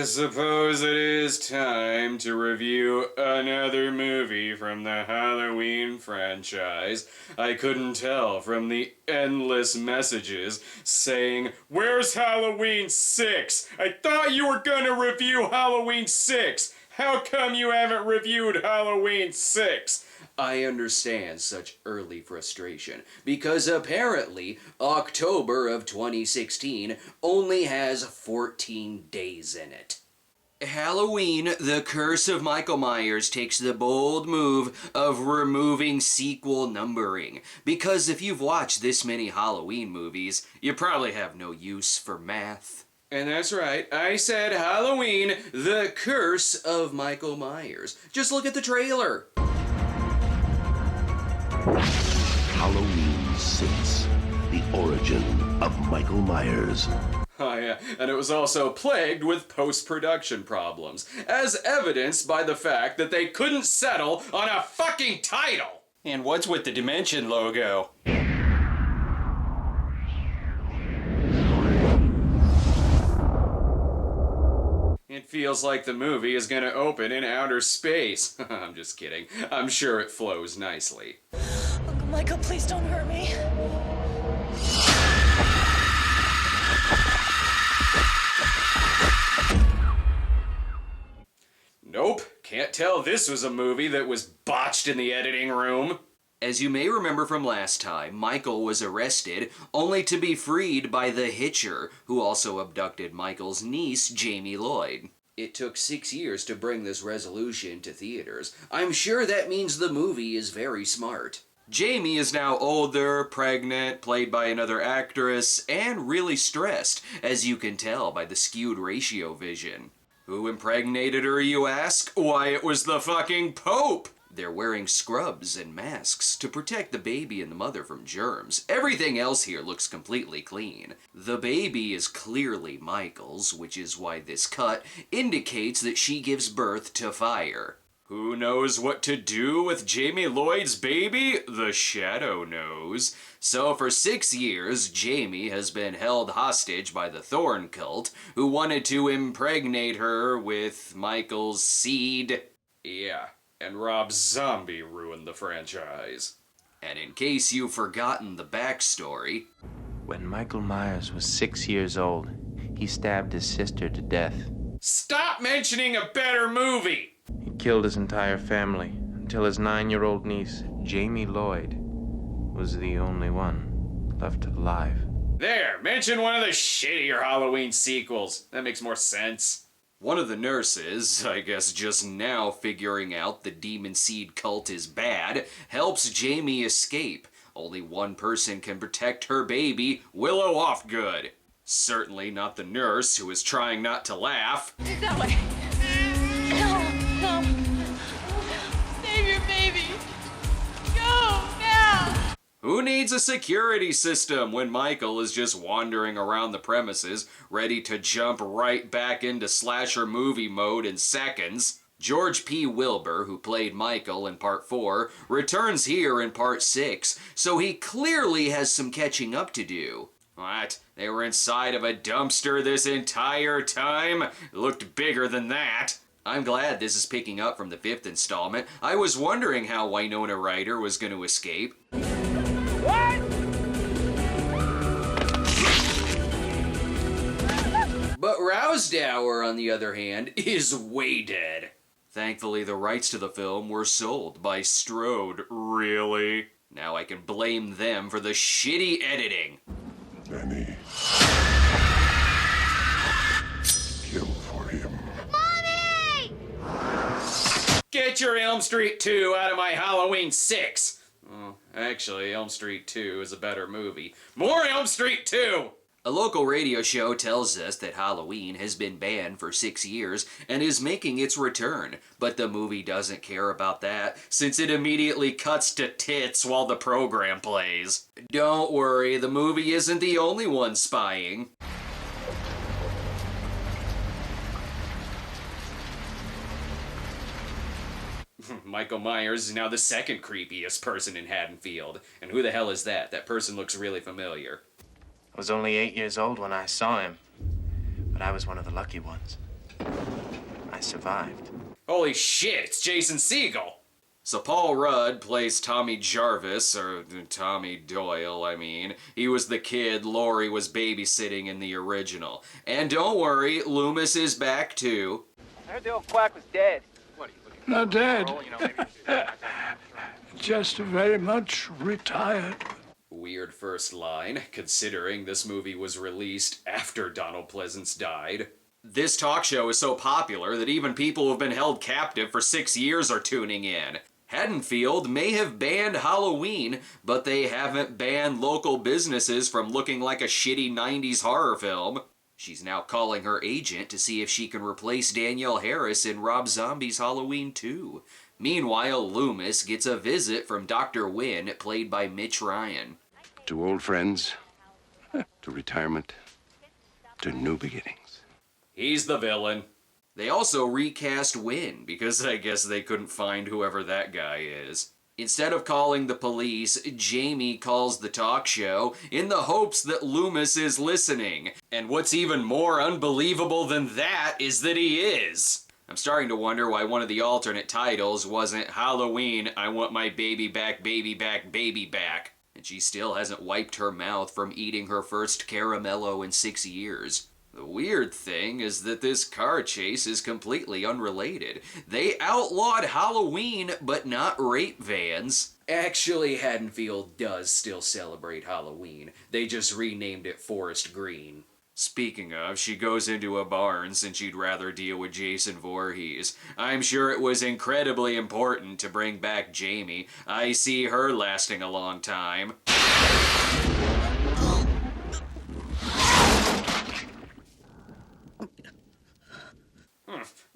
suppose it is time to review another movie from the Halloween franchise. I couldn't tell from the endless messages saying, "Where's Halloween 6? I thought you were gonna review Halloween 6! How come you haven't reviewed Halloween 6? I understand such early frustration, because apparently October of 2016 only has 14 days in it. Halloween, The Curse of Michael Myers takes the bold move of removing sequel numbering, because if you've watched this many Halloween movies, you probably have no use for math. And that's right, I said Halloween, The Curse of Michael Myers. Just look at the trailer. Halloween 6, the origin of Michael Myers. Oh yeah, and it was also plagued with post-production problems, as evidenced by the fact that they couldn't settle on a fucking title! And what's with the Dimension logo? It feels like the movie is gonna open in outer space. I'm just kidding. I'm sure it flows nicely. Uncle Michael, please don't hurt me. Nope, can't tell this was a movie that was botched in the editing room. As you may remember from last time, Michael was arrested, only to be freed by the Hitcher, who also abducted Michael's niece, Jaime Lloyd. It took 6 years to bring this resolution to theaters. I'm sure that means the movie is very smart. Jaime is now older, pregnant, played by another actress, and really stressed, as you can tell by the skewed ratio vision. Who impregnated her, you ask? Why, it was the fucking Pope! They're wearing scrubs and masks to protect the baby and the mother from germs. Everything else here looks completely clean. The baby is clearly Michael's, which is why this cut indicates that she gives birth to fire. Who knows what to do with Jaime Lloyd's baby? The Shadow knows. So for 6 years, Jaime has been held hostage by the Thorn cult, who wanted to impregnate her with Michael's seed. Yeah. And Rob Zombie ruined the franchise. And in case you've forgotten the backstory... When Michael Myers was 6 years old, he stabbed his sister to death. Stop mentioning a better movie! He killed his entire family until his 9-year-old niece, Jaime Lloyd, was the only one left alive. There, mention one of the shittier Halloween sequels. That makes more sense. One of the nurses, I guess just now figuring out the demon seed cult is bad, helps Jaime escape. Only one person can protect her baby, Willow Offgood. Certainly not the nurse who is trying not to laugh. That way. No. Save your baby. Go, now. Who needs a security system when Michael is just wandering around the premises, ready to jump right back into slasher movie mode in seconds? George P. Wilbur, who played Michael in Part 4, returns here in Part 6, so he clearly has some catching up to do. What? They were inside of a dumpster this entire time? It looked bigger than that. I'm glad this is picking up from the 5th installment. I was wondering how Winona Ryder was going to escape. What? But Rousdower, on the other hand, is way dead. Thankfully, the rights to the film were sold by Strode. Really? Now I can blame them for the shitty editing. Danny. Kill for him. Mommy! Get your Elm Street 2 out of my Halloween 6! Well, actually, Elm Street 2 is a better movie. More Elm Street 2! A local radio show tells us that Halloween has been banned for 6 years and is making its return, but the movie doesn't care about that, since it immediately cuts to tits while the program plays. Don't worry, the movie isn't the only one spying. Michael Myers is now the second creepiest person in Haddonfield. And who the hell is that? That person looks really familiar. I was only 8 years old when I saw him, but I was one of the lucky ones. I survived. Holy shit, it's Jason Segel. So Paul Rudd plays Tommy Jarvis, or Tommy Doyle, I mean. He was the kid Laurie was babysitting in the original. And don't worry, Lumis is back too. I heard the old quack was dead. What, Not dead. Just very much retired. Weird first line, considering this movie was released after Donald Pleasance died. This talk show is so popular that even people who've been held captive for 6 years are tuning in. Haddonfield may have banned Halloween, but they haven't banned local businesses from looking like a shitty 90s horror film. She's now calling her agent to see if she can replace Danielle Harris in Rob Zombie's Halloween 2. Meanwhile, Lumis gets a visit from Dr. Wynn, played by Mitch Ryan. To old friends, to retirement, to new beginnings. He's the villain. They also recast Wynn, because I guess they couldn't find whoever that guy is. Instead of calling the police, Jaime calls the talk show in the hopes that Lumis is listening. And what's even more unbelievable than that is that he is. I'm starting to wonder why one of the alternate titles wasn't Halloween, I Want My Baby Back, Baby Back, Baby Back. And she still hasn't wiped her mouth from eating her first caramello in 6 years. The weird thing is that this car chase is completely unrelated. They outlawed Halloween, but not rape vans. Actually, Haddonfield does still celebrate Halloween. They just renamed it Forest Green. Speaking of, she goes into a barn since she'd rather deal with Jason Voorhees. I'm sure it was incredibly important to bring back Jaime. I see her lasting a long time.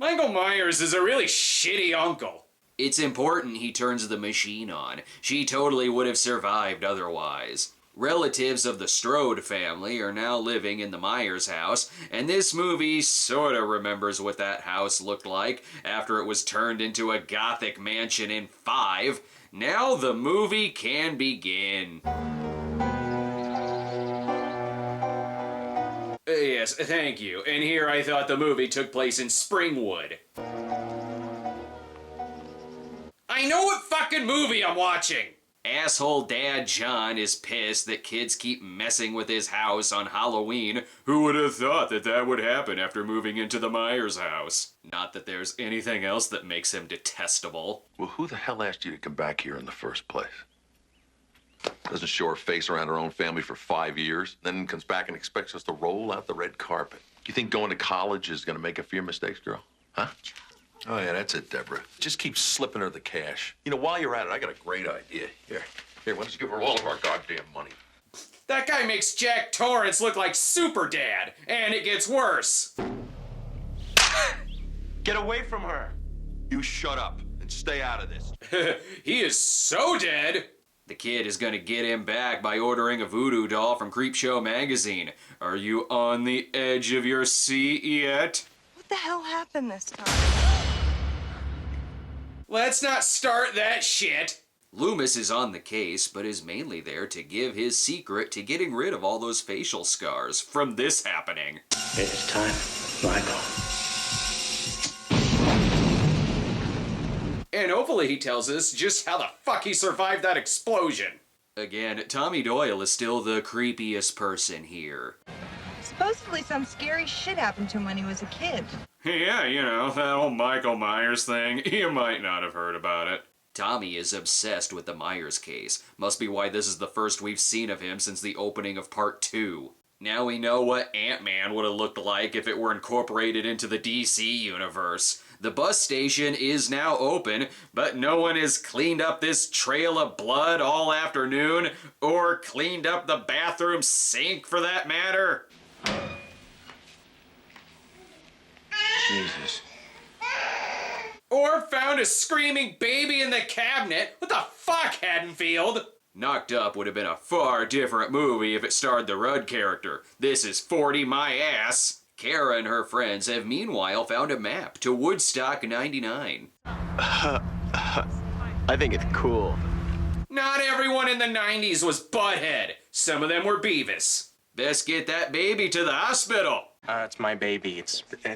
Michael Myers is a really shitty uncle. It's important he turns the machine on. She totally would have survived otherwise. Relatives of the Strode family are now living in the Myers house, and this movie sorta remembers what that house looked like after it was turned into a gothic mansion in 5. Now the movie can begin. Yes, thank you. And here I thought the movie took place in Springwood. I know what fucking movie I'm watching! Asshole Dad John is pissed that kids keep messing with his house on Halloween. Who would have thought that that would happen after moving into the Myers house? Not that there's anything else that makes him detestable. Well, who the hell asked you to come back here in the first place? Doesn't show her face around her own family for 5 years, then comes back and expects us to roll out the red carpet. You think going to college is gonna make up for your mistakes, girl? Huh? Oh, yeah, that's it, Deborah. Just keep slipping her the cash. You know, while you're at it, I got a great idea. Here, why don't you give her all of our goddamn money? That guy makes Jack Torrance look like Super Dad, and it gets worse. Get away from her. You shut up and stay out of this. He is so dead. The kid is gonna get him back by ordering a voodoo doll from Creepshow magazine. Are you on the edge of your seat yet? What the hell happened this time? Let's not start that shit. Lumis is on the case, but is mainly there to give his secret to getting rid of all those facial scars from this happening. It's time, Michael. And hopefully he tells us just how the fuck he survived that explosion. Again, Tommy Doyle is still the creepiest person here. Supposedly some scary shit happened to him when he was a kid. Yeah, you know, that whole Michael Myers thing. You might not have heard about it. Tommy is obsessed with the Myers case. Must be why this is the first we've seen of him since the opening of Part 2. Now we know what Ant-Man would have looked like if it were incorporated into the DC universe. The bus station is now open, but no one has cleaned up this trail of blood all afternoon, or cleaned up the bathroom sink for that matter. Jesus. Or found a screaming baby in the cabinet. What the fuck, Haddonfield? Knocked Up would have been a far different movie if it starred the Rudd character. This is 40 my ass. Kara and her friends have meanwhile found a map to Woodstock 99. I think it's cool. Not everyone in the 90s was Butthead. Some of them were Beavis. Best get that baby to the hospital. It's my baby.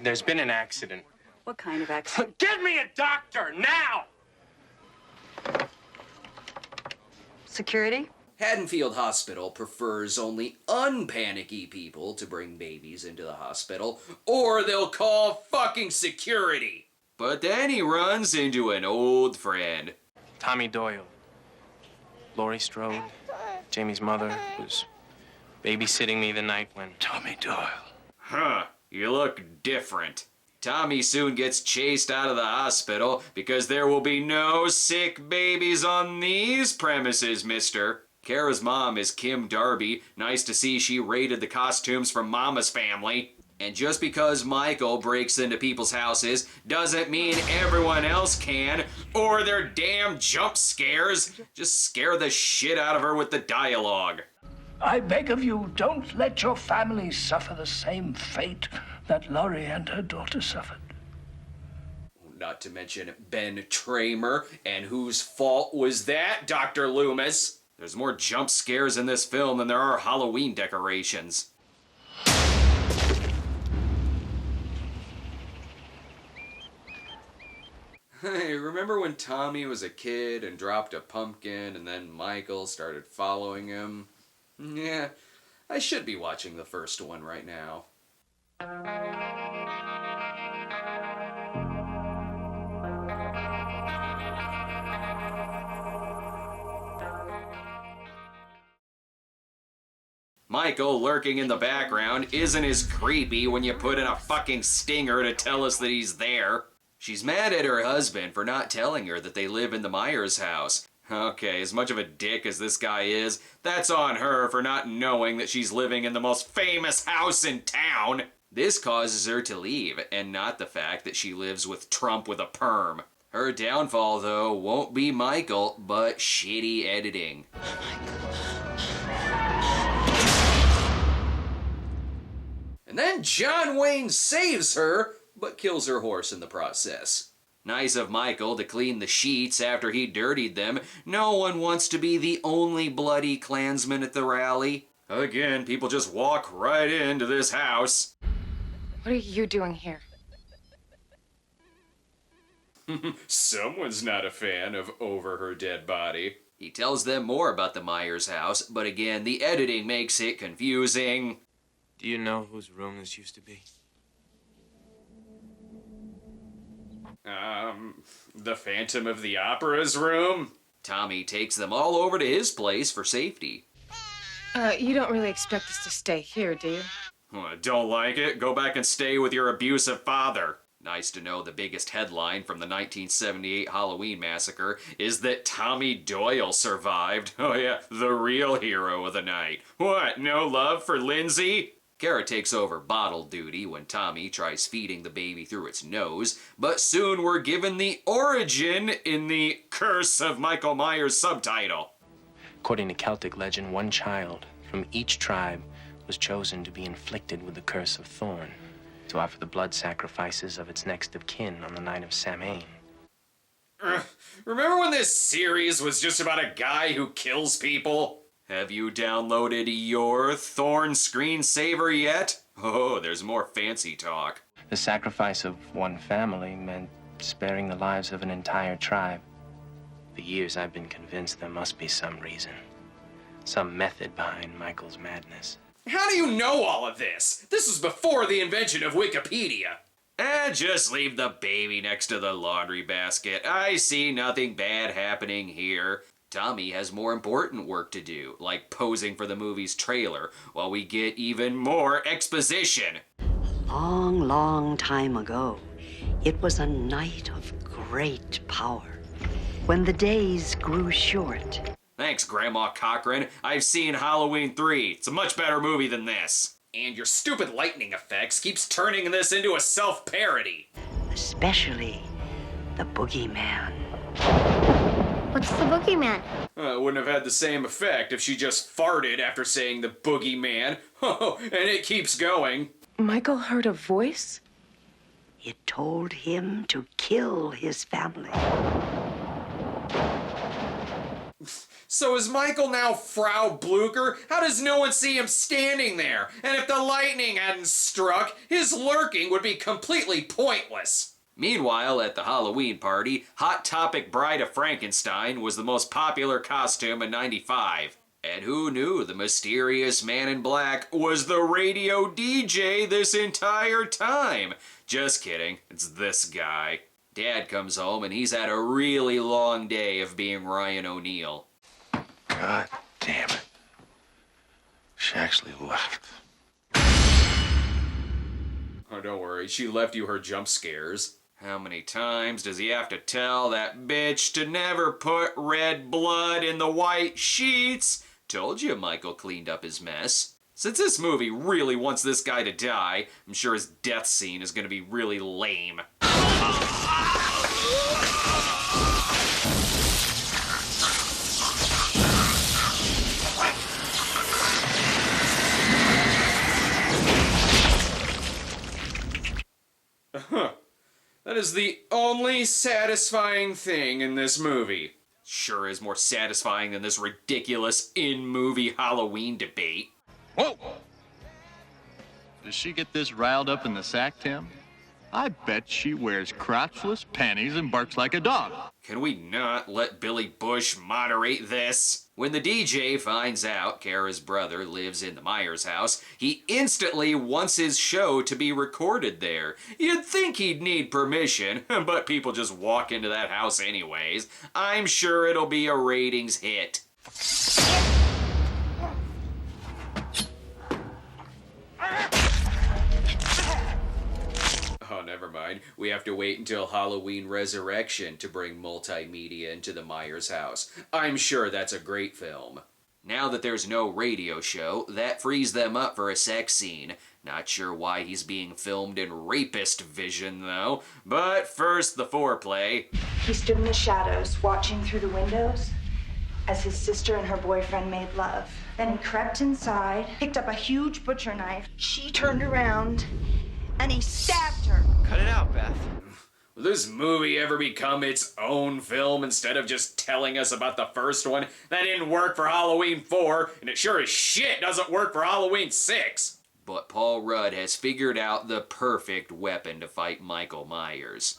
There's been an accident. What kind of accident? Get me a doctor, now! Security? Haddonfield Hospital prefers only unpanicky people to bring babies into the hospital, or they'll call fucking security. But then he runs into an old friend. Tommy Doyle. Laurie Strode, Jamie's mother, was babysitting me the night when... Tommy Doyle. Huh, you look different. Tommy soon gets chased out of the hospital because there will be no sick babies on these premises, mister. Kara's mom is Kim Darby. Nice to see she raided the costumes from Mama's family. And just because Michael breaks into people's houses doesn't mean everyone else can, or their damn jump scares just scare the shit out of her with the dialogue. I beg of you, don't let your family suffer the same fate that Laurie and her daughter suffered. Not to mention Ben Tramer, and whose fault was that, Dr. Lumis? There's more jump scares in this film than there are Halloween decorations. Hey, remember when Tommy was a kid and dropped a pumpkin and then Michael started following him? Yeah, I should be watching the first one right now. Michael lurking in the background isn't as creepy when you put in a fucking stinger to tell us that he's there. She's mad at her husband for not telling her that they live in the Myers house. Okay, as much of a dick as this guy is, that's on her for not knowing that she's living in the most famous house in town. This causes her to leave, and not the fact that she lives with Trump with a perm. Her downfall, though, won't be Michael, but shitty editing. And then John Wayne saves her, but kills her horse in the process. Nice of Michael to clean the sheets after he dirtied them. No one wants to be the only bloody Klansman at the rally. Again, people just walk right into this house. What are you doing here? Someone's not a fan of Over Her Dead Body. He tells them more about the Myers house, but again, the editing makes it confusing. Do you know whose room this used to be? The Phantom of the Opera's room? Tommy takes them all over to his place for safety. You don't really expect us to stay here, do you? Don't like it? Go back and stay with your abusive father. Nice to know the biggest headline from the 1978 Halloween massacre is that Tommy Doyle survived. Oh yeah, the real hero of the night. What, no love for Lindsay? Kara takes over bottle duty when Tommy tries feeding the baby through its nose, but soon we're given the origin in the Curse of Michael Myers subtitle. According to Celtic legend, one child from each tribe was chosen to be inflicted with the curse of Thorn, to offer the blood sacrifices of its next of kin on the night of Samhain. Remember when this series was just about a guy who kills people? Have you downloaded your Thorn screensaver yet? Oh, there's more fancy talk. The sacrifice of one family meant sparing the lives of an entire tribe. For years, I've been convinced there must be some reason, some method behind Michael's madness. How do you know all of this? This was before the invention of Wikipedia. Just leave the baby next to the laundry basket. I see nothing bad happening here. Tommy has more important work to do, like posing for the movie's trailer, while we get even more exposition. Long, long time ago, it was a night of great power, when the days grew short. Thanks, Grandma Cochran. I've seen Halloween 3. It's a much better movie than this. And your stupid lightning effects keeps turning this into a self-parody. Especially the boogeyman. What's the boogeyman? It wouldn't have had the same effect if she just farted after saying the boogeyman. Oh, and it keeps going. Michael heard a voice? It told him to kill his family. So is Michael now Frau Blucher? How does no one see him standing there? And if the lightning hadn't struck, his lurking would be completely pointless. Meanwhile, at the Halloween party, Hot Topic Bride of Frankenstein was the most popular costume in '95. And who knew the mysterious man in black was the radio DJ this entire time? Just kidding, it's this guy. Dad comes home and he's had a really long day of being Ryan O'Neal. God damn it. She actually left. Oh, don't worry, she left you her jump scares. How many times does he have to tell that bitch to never put red blood in the white sheets? Told you Michael cleaned up his mess. Since this movie really wants this guy to die, I'm sure his death scene is gonna be really lame. That is the only satisfying thing in this movie. Sure is more satisfying than this ridiculous in-movie Halloween debate. Whoa! Does she get this riled up in the sack, Tim? I bet she wears crotchless panties and barks like a dog. Can we not let Billy Bush moderate this? When the DJ finds out Kara's brother lives in the Myers house, he instantly wants his show to be recorded there. You'd think he'd need permission, but people just walk into that house anyways. I'm sure it'll be a ratings hit. Oh, never mind. We have to wait until Halloween Resurrection to bring multimedia into the Myers house. I'm sure that's a great film. Now that there's no radio show, that frees them up for a sex scene. Not sure why he's being filmed in rapist vision, though. But first, the foreplay. He stood in the shadows, watching through the windows as his sister and her boyfriend made love. Then he crept inside, picked up a huge butcher knife. She turned around, and he stabbed her. Cut it out, Beth. Will this movie ever become its own film instead of just telling us about the first one? That didn't work for Halloween 4, and it sure as shit doesn't work for Halloween 6. But Paul Rudd has figured out the perfect weapon to fight Michael Myers.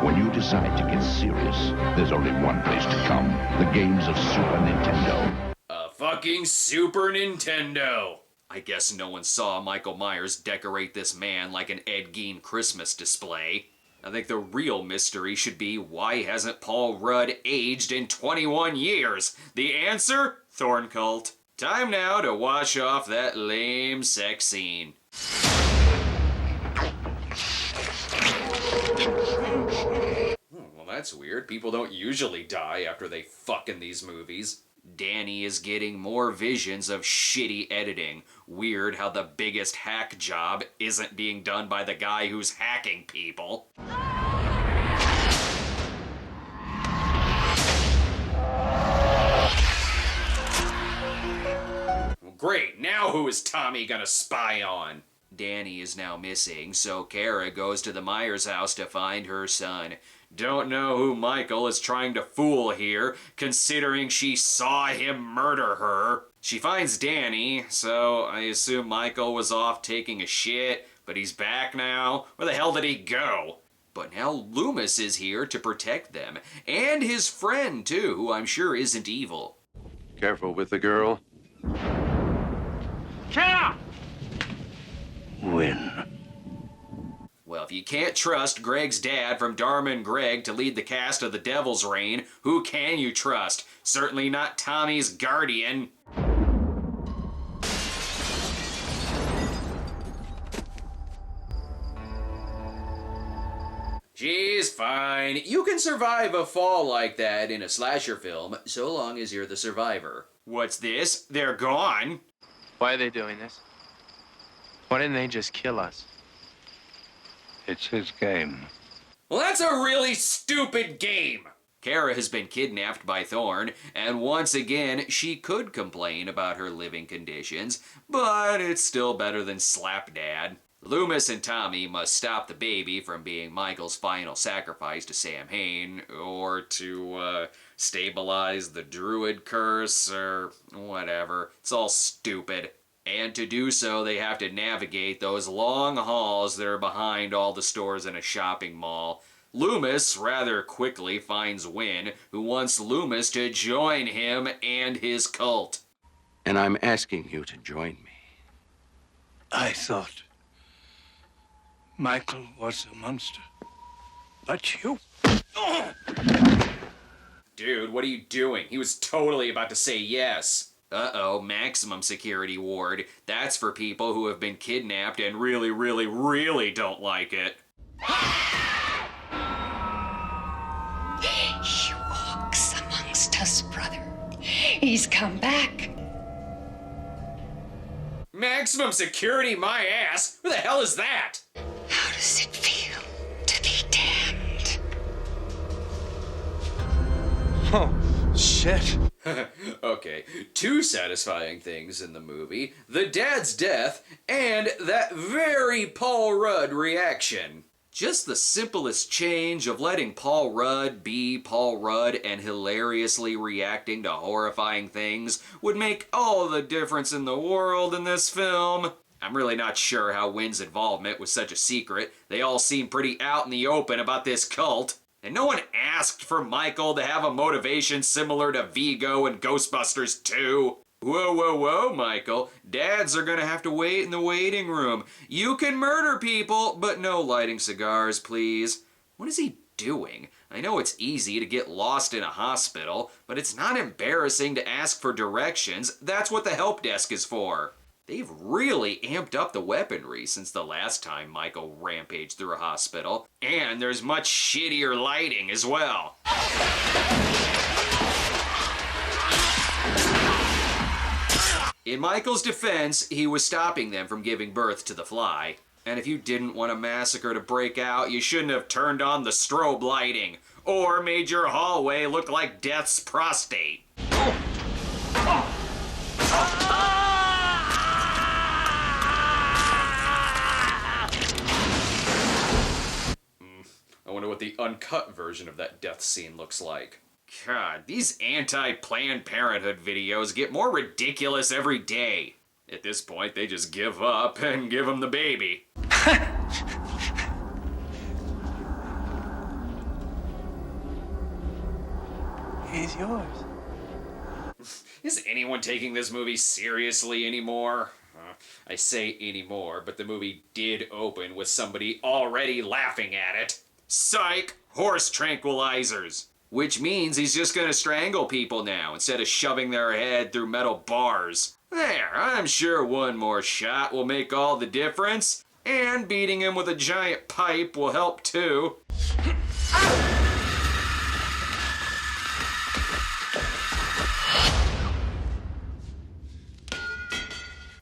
When you decide to get serious, there's only one place to come. The games of Super Nintendo. A fucking Super Nintendo. I guess no one saw Michael Myers decorate this man like an Ed Gein Christmas display. I think the real mystery should be, why hasn't Paul Rudd aged in 21 years? The answer? Thorn cult. Time now to wash off that lame sex scene. Well, that's weird. People don't usually die after they fuck in these movies. Danny is getting more visions of shitty editing. Weird how the biggest hack job isn't being done by the guy who's hacking people. Great, now who is Tommy gonna spy on? Danny is now missing, so Kara goes to the Myers house to find her son. Don't know who Michael is trying to fool here, considering she saw him murder her. She finds Danny, so I assume Michael was off taking a shit, but he's back now. Where the hell did he go? But now Lumis is here to protect them, and his friend too, who I'm sure isn't evil. Careful with the girl. Kara! Win. Well, if you can't trust Greg's dad from Dharma and Greg to lead the cast of The Devil's Reign, who can you trust? Certainly not Tommy's guardian. She's fine. You can survive a fall like that in a slasher film, so long as you're the survivor. What's this? They're gone? Why are they doing this? Why didn't they just kill us? It's his game. Well, that's a really stupid game. Kara has been kidnapped by Thorn, and once again, she could complain about her living conditions, but it's still better than Slap Dad. Lumis and Tommy must stop the baby from being Michael's final sacrifice to Sam Hain, or to, stabilize the druid curse, or whatever. It's all stupid. And to do so, they have to navigate those long halls that are behind all the stores in a shopping mall. Lumis rather quickly finds Wynn, who wants Lumis to join him and his cult. And I'm asking you to join me. I thought Michael was a monster. But you... Dude, what are you doing? He was totally about to say yes. Uh-oh, maximum security ward. That's for people who have been kidnapped and really, really, really don't like it. He walks amongst us, brother. He's come back. Maximum security, my ass? Who the hell is that? How does it feel to be damned? Oh, shit. Okay, two satisfying things in the movie. The dad's death, and that very Paul Rudd reaction. Just the simplest change of letting Paul Rudd be Paul Rudd and hilariously reacting to horrifying things would make all the difference in the world in this film. I'm really not sure how Wynn's involvement was such a secret. They all seem pretty out in the open about this cult. And no one asked for Michael to have a motivation similar to Vigo and Ghostbusters 2. Whoa, whoa, whoa, Michael. Dads are gonna have to wait in the waiting room. You can murder people, but no lighting cigars, please. What is he doing? I know it's easy to get lost in a hospital, but it's not embarrassing to ask for directions. That's what the help desk is for. They've really amped up the weaponry since the last time Michael rampaged through a hospital. And there's much shittier lighting as well. In Michael's defense, he was stopping them from giving birth to the fly. And if you didn't want a massacre to break out, you shouldn't have turned on the strobe lighting, or made your hallway look like Death's prostate. I wonder what the uncut version of that death scene looks like. God, these anti-Planned Parenthood videos get more ridiculous every day. At this point, they just give up and give him the baby. He's yours. Is anyone taking this movie seriously anymore? I say anymore, but the movie did open with somebody already laughing at it. Psych! Horse tranquilizers! Which means he's just gonna strangle people now, instead of shoving their head through metal bars. There, I'm sure one more shot will make all the difference, and beating him with a giant pipe will help too.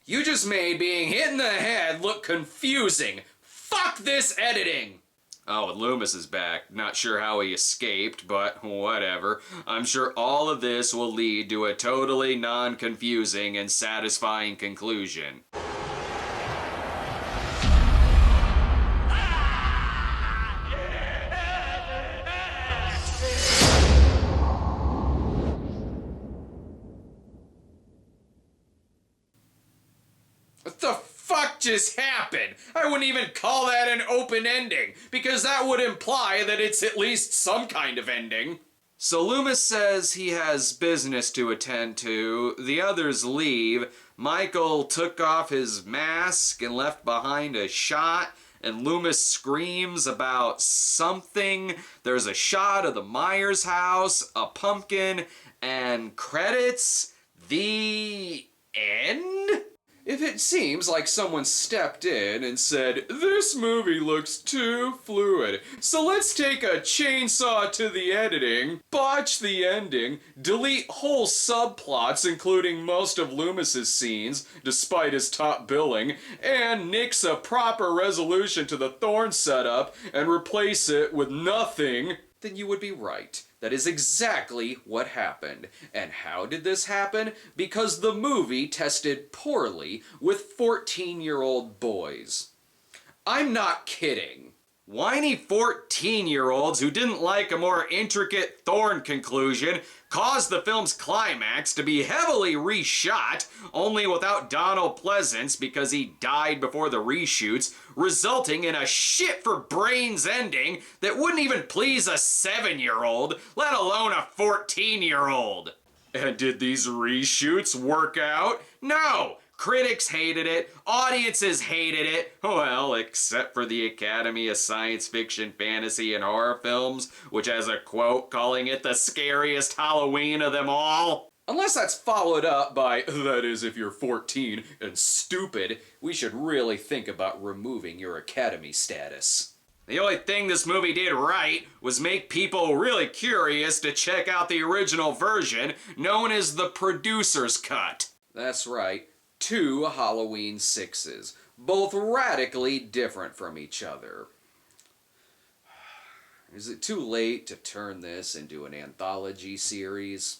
You just made being hit in the head look confusing. Fuck this editing! Oh, and Lumis is back. Not sure how he escaped, but whatever. I'm sure all of this will lead to a totally non-confusing and satisfying conclusion. What the fuck just happened? I wouldn't even call that an open ending, because that would imply that it's at least some kind of ending. So Lumis says he has business to attend to, the others leave, Michael took off his mask and left behind a shot, and Lumis screams about something. There's a shot of the Myers house, a pumpkin, and credits. The end? If it seems like someone stepped in and said, "This movie looks too fluid, so let's take a chainsaw to the editing, botch the ending, delete whole subplots including most of Lumis's scenes, despite his top billing, and nix a proper resolution to the Thorn setup and replace it with nothing," then you would be right. That is exactly what happened. And how did this happen? Because the movie tested poorly with 14-year-old boys. I'm not kidding. Whiny 14-year-olds who didn't like a more intricate Thorn conclusion caused the film's climax to be heavily reshot, only without Donald Pleasance because he died before the reshoots, resulting in a shit-for-brains ending that wouldn't even please a 7-year-old, let alone a 14-year-old. And did these reshoots work out? No! Critics hated it, audiences hated it, well, except for the Academy of Science Fiction, Fantasy, and Horror Films, which has a quote calling it the scariest Halloween of them all. Unless that's followed up by, that is if you're 14 and stupid, we should really think about removing your Academy status. The only thing this movie did right was make people really curious to check out the original version, known as the producer's cut. That's right. 2 Halloween 6s, both radically different from each other. Is it too late to turn this into an anthology series?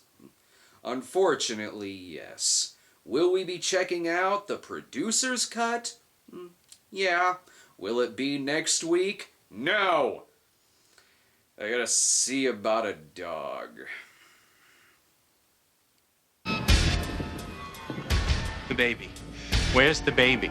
Unfortunately, yes. Will we be checking out the producer's cut? Yeah. Will it be next week? No! I gotta see about a dog. The baby. Where's the baby?